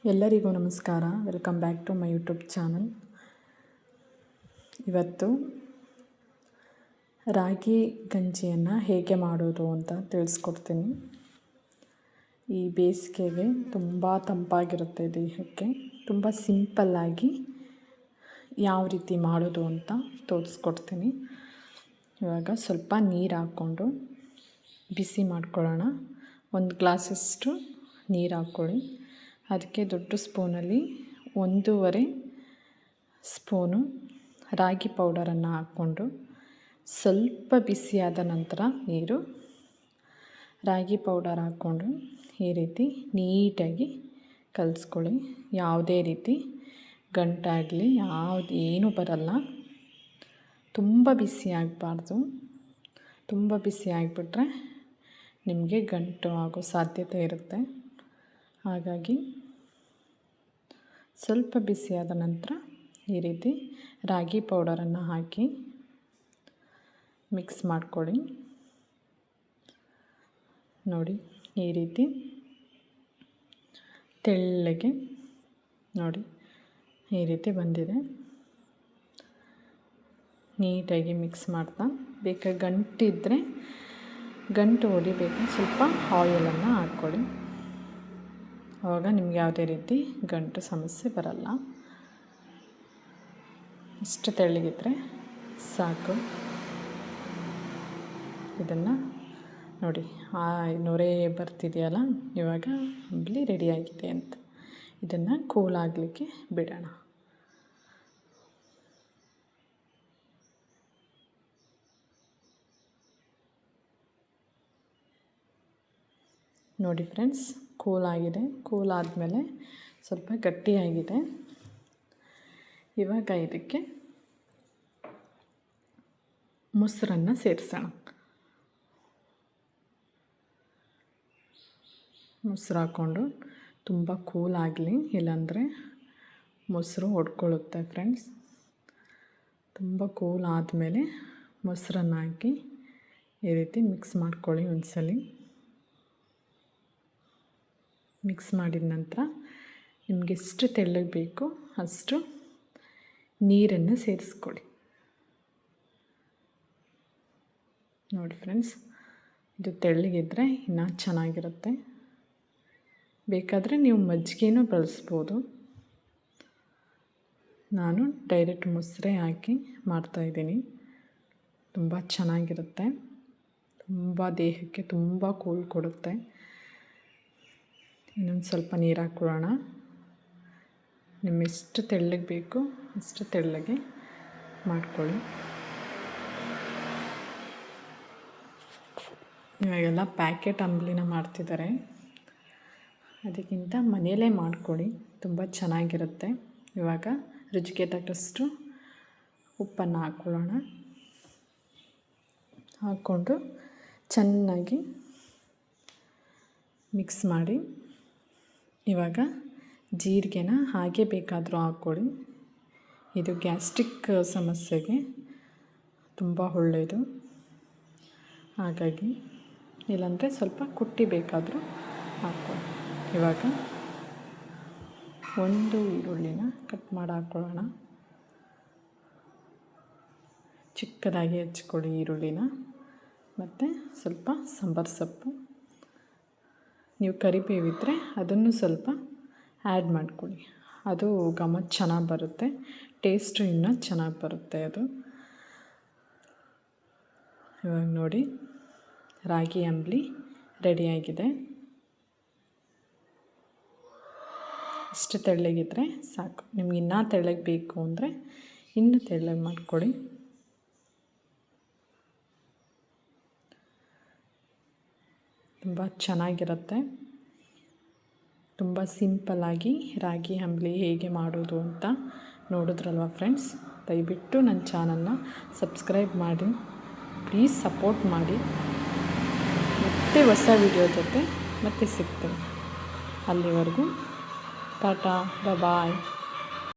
ಎಲ್ಲರಿಗೂ ನಮಸ್ಕಾರ. Welcome back to my YouTube channel. ಇವತ್ತು ರಾಗಿ ಗಂಜಿಯನ್ನು ಹೇಗೆ ಮಾಡೋದು ಅಂತ ತಿಳಿಸ್ಕೊಡ್ತೀನಿ. ಈ ಬೇಸಿಗೆಗೆ ತುಂಬ ತಂಪಾಗಿರುತ್ತೆ ದೇಹಕ್ಕೆ. ತುಂಬ ಸಿಂಪಲ್ಲಾಗಿ ಯಾವ ರೀತಿ ಮಾಡೋದು ಅಂತ ತೋರಿಸ್ಕೊಡ್ತೀನಿ. ಇವಾಗ ಸ್ವಲ್ಪ ನೀರು ಹಾಕ್ಕೊಂಡು ಬಿಸಿ ಮಾಡ್ಕೊಳ್ಳೋಣ. 1 ಗ್ಲಾಸಷ್ಟು ನೀರು ಹಾಕ್ಕೊಳ್ಳಿ. ಅದಕ್ಕೆ ದೊಡ್ಡ ಸ್ಪೂನಲ್ಲಿ 1.5 ಸ್ಪೂನು ರಾಗಿ ಪೌಡರನ್ನು ಹಾಕ್ಕೊಂಡು ಸ್ವಲ್ಪ ಬಿಸಿಯಾದ ನಂತರ ರಾಗಿ ಪೌಡರ್ ಹಾಕ್ಕೊಂಡು ಈ ರೀತಿ ನೀಟಾಗಿ ಕಲಿಸ್ಕೊಳ್ಳಿ. ಯಾವುದೇ ರೀತಿ ಗಂಟಾಗಲಿ ಏನೂ ಬರಲ್ಲ. ತುಂಬ ಬಿಸಿ ಆಗಬಾರ್ದು. ತುಂಬ ಬಿಸಿ ಆಗಿಬಿಟ್ರೆ ನಿಮಗೆ ಗಂಟು ಆಗೋ ಸಾಧ್ಯತೆ ಇರುತ್ತೆ. ಹಾಗಾಗಿ ಸ್ವಲ್ಪ ಬಿಸಿಯಾದ ನಂತರ ಈ ರೀತಿ ರಾಗಿ ಪೌಡರನ್ನು ಹಾಕಿ ಮಿಕ್ಸ್ ಮಾಡ್ಕೊಳ್ಳಿ. ನೋಡಿ, ಈ ರೀತಿ ತೆಳ್ಳಗೆ ನೋಡಿ ಈ ರೀತಿ ಬಂದಿದೆ. ನೀಟಾಗಿ ಮಿಕ್ಸ್ ಮಾಡ್ತಾ ಗಂಟಿದ್ದರೆ ಗಂಟು ಹೊಡಿಬೇಕು, ಸ್ವಲ್ಪ ಆಯಿಲನ್ನು ಹಾಕ್ಕೊಳ್ಳಿ. ಆವಾಗ ನಿಮ್ಗೆ ಯಾವುದೇ ರೀತಿ ಗಂಟು ಸಮಸ್ಯೆ ಬರಲ್ಲ. ಇಷ್ಟು ತೆಳ್ಳಗಿದ್ರೆ ಸಾಕು. ಇದನ್ನು ನೋಡಿ, ನೊರೆ ಬರ್ತಿದೆಯಲ್ಲ, ಇವಾಗ ಅಂಬಲಿ ರೆಡಿಯಾಗಿದೆ ಅಂತ. ಇದನ್ನು ಕೂಲ್ ಆಗಲಿಕ್ಕೆ ಬಿಡೋಣ. ನೋಡಿ ಫ್ರೆಂಡ್ಸ್, ಕೂಲ್ ಆಗಿದೆ. ಕೂಲ್ ಆದಮೇಲೆ ಸ್ವಲ್ಪ ಗಟ್ಟಿಯಾಗಿದೆ. ಇವಾಗ ಇದಕ್ಕೆ ಮೊಸರನ್ನು ಸೇರಿಸೋಣ. ಮೊಸರು ಹಾಕ್ಕೊಂಡು ತುಂಬ ಕೂಲ್ ಆಗಲಿ, ಇಲ್ಲಾಂದರೆ ಮೊಸರು ಹೊಡ್ಕೊಳ್ಳುತ್ತೆ ಫ್ರೆಂಡ್ಸ್. ತುಂಬ ಕೂಲ್ ಆದಮೇಲೆ ಮೊಸರನ್ನು ಹಾಕಿ ಈ ರೀತಿ ಮಿಕ್ಸ್ ಮಾಡ್ಕೊಳ್ಳಿ. ಒಂದ್ಸಲಿ ಮಿಕ್ಸ್ ಮಾಡಿದ ನಂತರ ನಿಮಗೆ ಎಷ್ಟು ತೆಳ್ಳಗೆ ಬೇಕು ಅಷ್ಟು ನೀರನ್ನು ಸೇರಿಸ್ಕೊಳ್ಳಿ. ನೋಡಿ ಫ್ರೆಂಡ್ಸ್, ಇದು ತೆಳ್ಳಗಿದ್ರೆ ಇನ್ನೂ ಚೆನ್ನಾಗಿರುತ್ತೆ. ಬೇಕಾದರೆ ನೀವು ಮಜ್ಜಿಗೆನೂ ಬಳಸ್ಬೋದು. ನಾನು ಡೈರೆಕ್ಟ್ ಮೊಸರೇ ಹಾಕಿ ಮಾಡ್ತಾಯಿದ್ದೀನಿ. ತುಂಬ ಚೆನ್ನಾಗಿರುತ್ತೆ. ತುಂಬ ದೇಹಕ್ಕೆ ತುಂಬ ಕೂಲ್ ಕೊಡುತ್ತೆ. ಇನ್ನೊಂದು ಸ್ವಲ್ಪ ನೀರು ಹಾಕ್ಕೊಳ್ಳೋಣ. ನಿಮ್ಮೆಷ್ಟು ತೆಳ್ಳಗೆ ಬೇಕು ಅಷ್ಟು ತೆಳ್ಳಗೆ ಮಾಡ್ಕೊಳ್ಳಿ. ಇವಾಗೆಲ್ಲ ಪ್ಯಾಕೆಟ್ ಅಂಬಲಿನ ಮಾಡ್ತಿದ್ದಾರೆ. ಅದಕ್ಕಿಂತ ಮನೆಯಲ್ಲೇ ಮಾಡ್ಕೊಳ್ಳಿ, ತುಂಬ ಚೆನ್ನಾಗಿರುತ್ತೆ. ಇವಾಗ ರುಚಿಗೆ ತಕ್ಕಷ್ಟು ಉಪ್ಪನ್ನು ಹಾಕ್ಕೊಳ್ಳೋಣ. ಹಾಕ್ಕೊಂಡು ಚೆನ್ನಾಗಿ ಮಿಕ್ಸ್ ಮಾಡಿ. ಇವಾಗ ಜೀರಿಗೆನ ಹಾಗೆ ಬೇಕಾದರೂ ಹಾಕ್ಕೊಳ್ಳಿ. ಇದು ಗ್ಯಾಸ್ಟ್ರಿಕ್ ಸಮಸ್ಯೆಗೆ ತುಂಬ ಒಳ್ಳೆಯದು. ಹಾಗಾಗಿ ಇಲ್ಲಾಂದರೆ ಸ್ವಲ್ಪ ಕುಟ್ಟಿ ಬೇಕಾದರೂ ಹಾಕ್ಕೊಳ್ಳಿ. ಇವಾಗ 1 ಈರುಳ್ಳಿನ ಕಟ್ ಮಾಡಿ ಹಾಕ್ಕೊಳ್ಳೋಣ. ಚಿಕ್ಕದಾಗಿ ಹೆಚ್ಚಿಕೊಳ್ಳಿ ಈರುಳ್ಳಿನ. ಮತ್ತು ಸ್ವಲ್ಪ ಸಾಂಬಾರು ಸೊಪ್ಪು, ನೀವು ಕರಿಬೇವಿದ್ದರೆ ಅದನ್ನು ಸ್ವಲ್ಪ ಆ್ಯಡ್ ಮಾಡ್ಕೊಳ್ಳಿ. ಅದು ಘಮ ಚೆನ್ನಾಗಿ ಬರುತ್ತೆ, ಟೇಸ್ಟು ಇನ್ನೂ ಚೆನ್ನಾಗಿ ಬರುತ್ತೆ ಅದು. ಇವಾಗ ನೋಡಿ, ರಾಗಿ ಅಂಬಲಿ ರೆಡಿಯಾಗಿದೆ. ಇಷ್ಟು ತೆಳ್ಳಗಿದ್ರೆ ಸಾಕು. ನಿಮ್ಗೆ ಇನ್ನೂ ತೆಳ್ಳಗೆ ಬೇಕು ಅಂದರೆ ಇನ್ನೂ ತೆಳ್ಳಗೆ ಮಾಡ್ಕೊಳ್ಳಿ. ತುಂಬ ಚೆನ್ನಾಗಿರುತ್ತೆ. ತುಂಬ ಸಿಂಪಲ್ಲಾಗಿ ರಾಗಿ ಅಂಬಲಿ ಹೇಗೆ ಮಾಡೋದು ಅಂತ ನೋಡಿದ್ರಲ್ವ ಫ್ರೆಂಡ್ಸ್. ದಯವಿಟ್ಟು ನನ್ನ ಚಾನಲ್ನ ಸಬ್ಸ್ಕ್ರೈಬ್ ಮಾಡಿ, ಪ್ಲೀಸ್ ಸಪೋರ್ಟ್ ಮಾಡಿ. ಮತ್ತೆ ಹೊಸ ವಿಡಿಯೋ ಜೊತೆ ಮತ್ತೆ ಸಿಗ್ತೀನಿ. ಅಲ್ಲಿವರೆಗೂ ಟಾಟಾ, ಬಾಯ್.